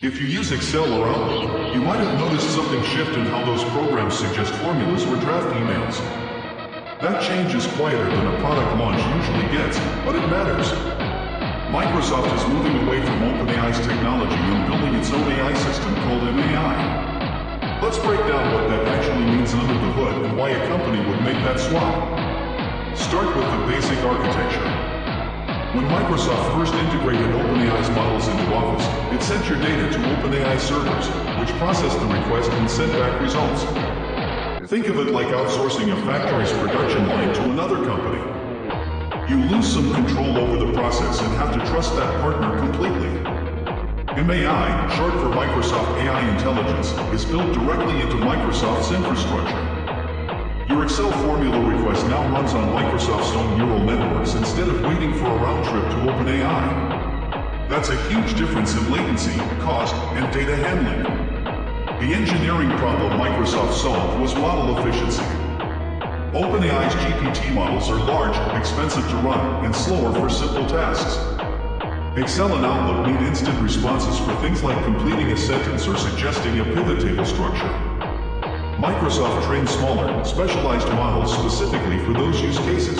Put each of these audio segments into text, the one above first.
If you use Excel or Outlook, you might have noticed something shift in how those programs suggest formulas or draft emails. That change is quieter than a product launch usually gets, but it matters. Microsoft is moving away from OpenAI's technology and building its own AI system called MAI. Let's break down what that actually means under the hood and why a company would make that swap. Start with the basic architecture. When Microsoft first integrated OpenAI's models into Office, it sent your data to OpenAI servers, which processed the request and sent back results. Think of it like outsourcing a factory's production line to another company. You lose some control over the process and have to trust that partner completely. MAI, short for Microsoft AI Intelligence, is built directly into Microsoft's infrastructure. Your Excel formula request now runs on Microsoft's own neural networks instead of waiting for a round trip to OpenAI. That's a huge difference in latency, cost, and data handling. The engineering problem Microsoft solved was model efficiency. OpenAI's GPT models are large, expensive to run, and slower for simple tasks. Excel and Outlook need instant responses for things like completing a sentence or suggesting a pivot table structure. Microsoft trained smaller, specialized models specifically for those use cases.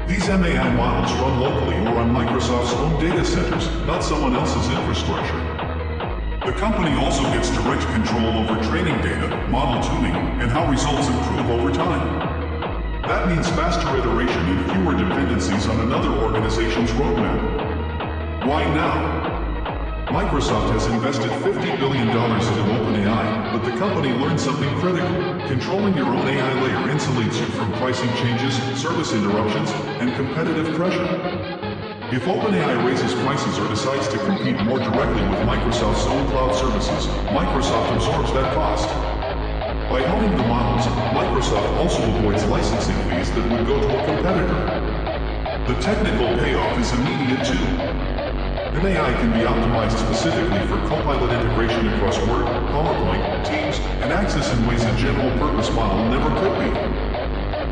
These MAI models run locally or on Microsoft's own data centers, not someone else's infrastructure. The company also gets direct control over training data, model tuning, and how results improve over time. That means faster iteration and fewer dependencies on another organization's roadmap. Why now? Microsoft has invested $50 billion into OpenAI, but the company learned something critical. Controlling your own AI layer insulates you from pricing changes, service interruptions, and competitive pressure. If OpenAI raises prices or decides to compete more directly with Microsoft's own cloud services, Microsoft absorbs that cost. By owning the models, Microsoft also avoids licensing fees that would go to a competitor. The technical payoff is immediate too. MAI can be optimized specifically for Copilot integration across Word, PowerPoint, Teams, and Access in ways a general-purpose model never could be.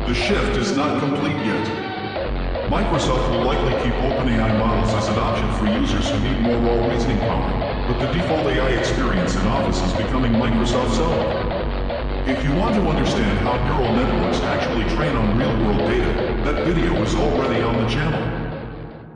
The shift is not complete yet. Microsoft will likely keep OpenAI models as an option for users who need more raw reasoning power, but the default AI experience in Office is becoming Microsoft's own. If you want to understand how neural networks actually train on real-world data, that video is already on the channel.